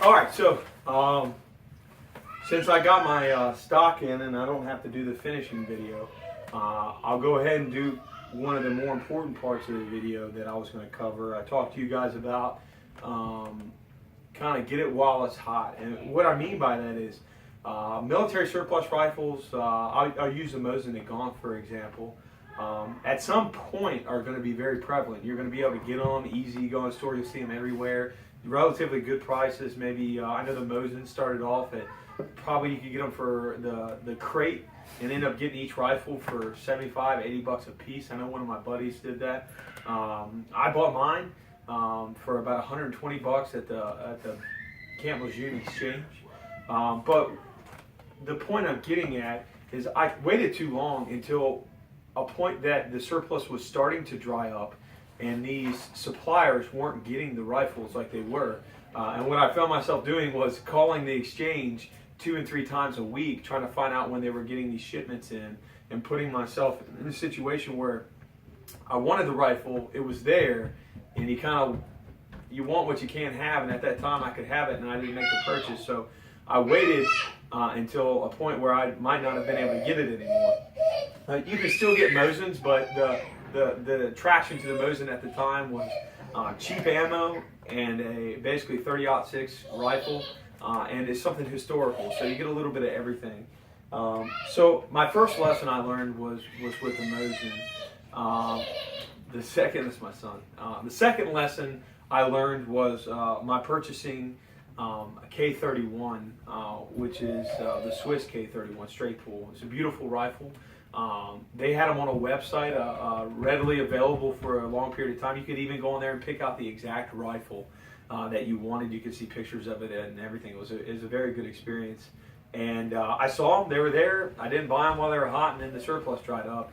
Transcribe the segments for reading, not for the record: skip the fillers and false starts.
All right, so since I got my stock in and I don't have to do the finishing video, I'll go ahead and do one of the more important parts of the video that I was going to cover. I talked to you guys about kind of get it while it's hot. And what I mean by that is military surplus rifles, I'll use the mosin nagant for example, at some point are going to be very prevalent. You're going to be able to get them easy, you go in the store, you'll see them everywhere. Relatively good prices. Maybe I know the mosin started off at probably you could get them for the crate and end up getting each rifle for 75, 80 bucks a piece. I know one of my buddies did that. I bought mine for about 120 bucks at the Camp Lejeune exchange. But the point I'm getting at is I waited too long until a point that the surplus was starting to dry up and these suppliers weren't getting the rifles like they were. And what I found myself doing was calling the exchange 2 and 3 times a week, trying to find out when they were getting these shipments in, and putting myself in a situation where I wanted the rifle, it was there, and you want what you can't have, and at that time I could have it and I didn't make the purchase. So I waited until a point where I might not have been able to get it anymore. You can still get mosins, but the attraction to the mosin at the time was cheap ammo and a basically 30-06 rifle, and it's something historical, so you get a little bit of everything. So my first lesson I learned was with the mosin. The second lesson I learned was my purchasing a K31, which is the Swiss K31 straight pull. It's a beautiful rifle. They had them on a website readily available for a long period of time. You could even go in there and pick out the exact rifle that you wanted. You could see pictures of it and everything. It was a very good experience. And I saw them. They were there. I didn't buy them while they were hot, and then the surplus dried up.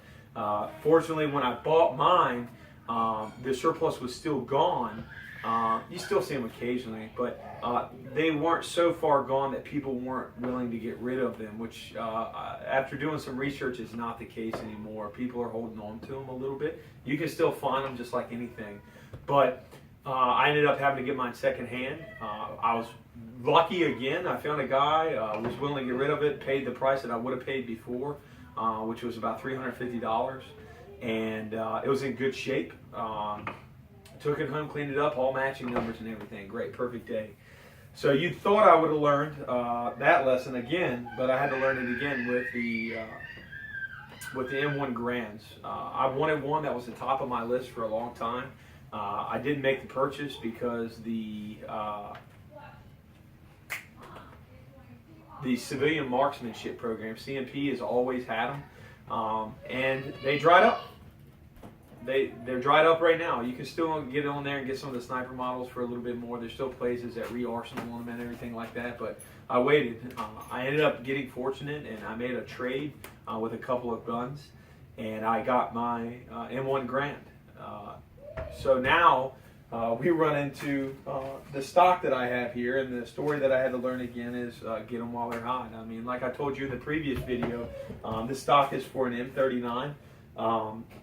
Fortunately, when I bought mine, the surplus was still gone. You still see them occasionally, but they weren't so far gone that people weren't willing to get rid of them, which after doing some research is not the case anymore. People are holding on to them a little bit. You can still find them just like anything, but I ended up having to get mine secondhand. I was lucky again. I found a guy was willing to get rid of it, paid the price that I would have paid before, which was about $350, and it was in good shape. Took it home, cleaned it up, all matching numbers and everything. Great, perfect day. So you thought I would have learned that lesson again, but I had to learn it again with the M1 Grands. I wanted one that was the top of my list for a long time. I didn't make the purchase because the civilian marksmanship program, CMP, has always had them, and they dried up. They're dried up right now. You can still get on there and get some of the sniper models for a little bit more. There's still places that re-arsenal on them and everything like that, but I waited. I ended up getting fortunate, and I made a trade with a couple of guns, and I got my M1 Garand. So now we run into the stock that I have here, and the story that I had to learn again is get them while they're hot. I mean, like I told you in the previous video, this stock is for an M39.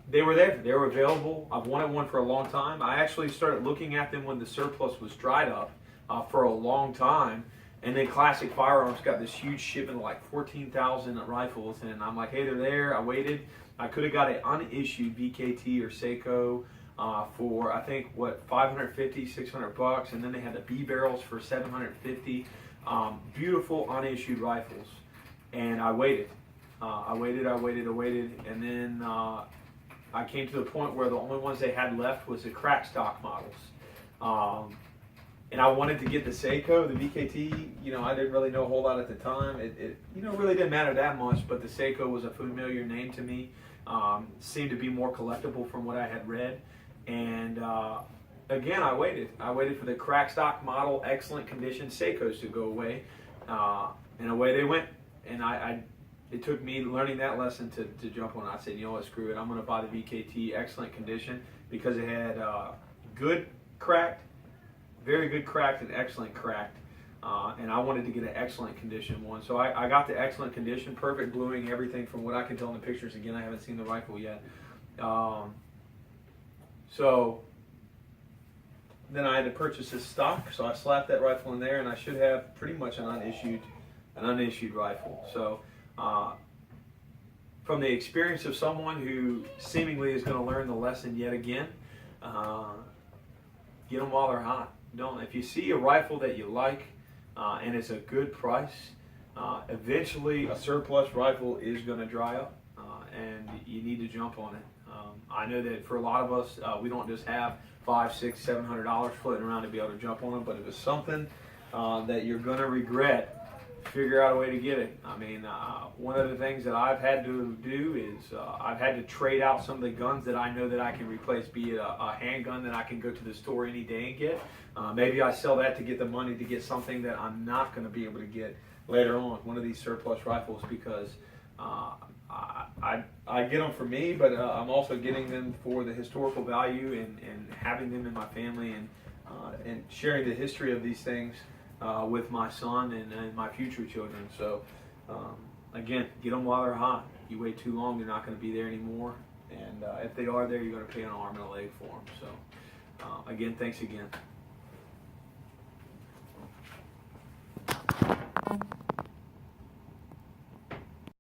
They were there. They were available. I've wanted one for a long time. I actually started looking at them when the surplus was dried up for a long time. And then Classic Firearms got this huge shipment of like 14,000 rifles. And I'm like, hey, they're there. I waited. I could have got an unissued VKT or Seiko for, I think, what, 550, 600 bucks. And then they had the B barrels for 750. Beautiful unissued rifles. And I waited. I waited, and then I came to the point where the only ones they had left was the crack stock models. And I wanted to get the Seiko, the VKT. You know, I didn't really know a whole lot at the time. It really didn't matter that much, but the Seiko was a familiar name to me. Seemed to be more collectible from what I had read. And again, I waited. I waited for the crack stock model, excellent condition Seikos to go away. And away they went. And it took me learning that lesson to jump on. I said, you know what, screw it. I'm going to buy the VKT, excellent condition, because it had good cracked, very good cracked, and excellent cracked. And I wanted to get an excellent condition one. So I got the excellent condition, perfect bluing, everything from what I can tell in the pictures. Again, I haven't seen the rifle yet. So then I had to purchase this stock, so I slapped that rifle in there, and I should have pretty much an unissued rifle. So from the experience of someone who seemingly is going to learn the lesson yet again, get them while they're hot. If you see a rifle that you like and it's a good price, eventually a surplus rifle is going to dry up, and you need to jump on it. I know that for a lot of us, we don't just have $500, $600, $700 floating around to be able to jump on it, but if it's something that you're going to regret, figure out a way to get it. I mean, one of the things that I've had to do is I've had to trade out some of the guns that I know that I can replace, be it a handgun that I can go to the store any day and get. Maybe I sell that to get the money to get something that I'm not going to be able to get later on, one of these surplus rifles, because I get them for me, but I'm also getting them for the historical value and having them in my family and sharing the history of these things with my son and my future children. So again, get them while they're hot. You wait too long, they're not going to be there anymore. And if they are there, you're going to pay an arm and a leg for them. So again, thanks again.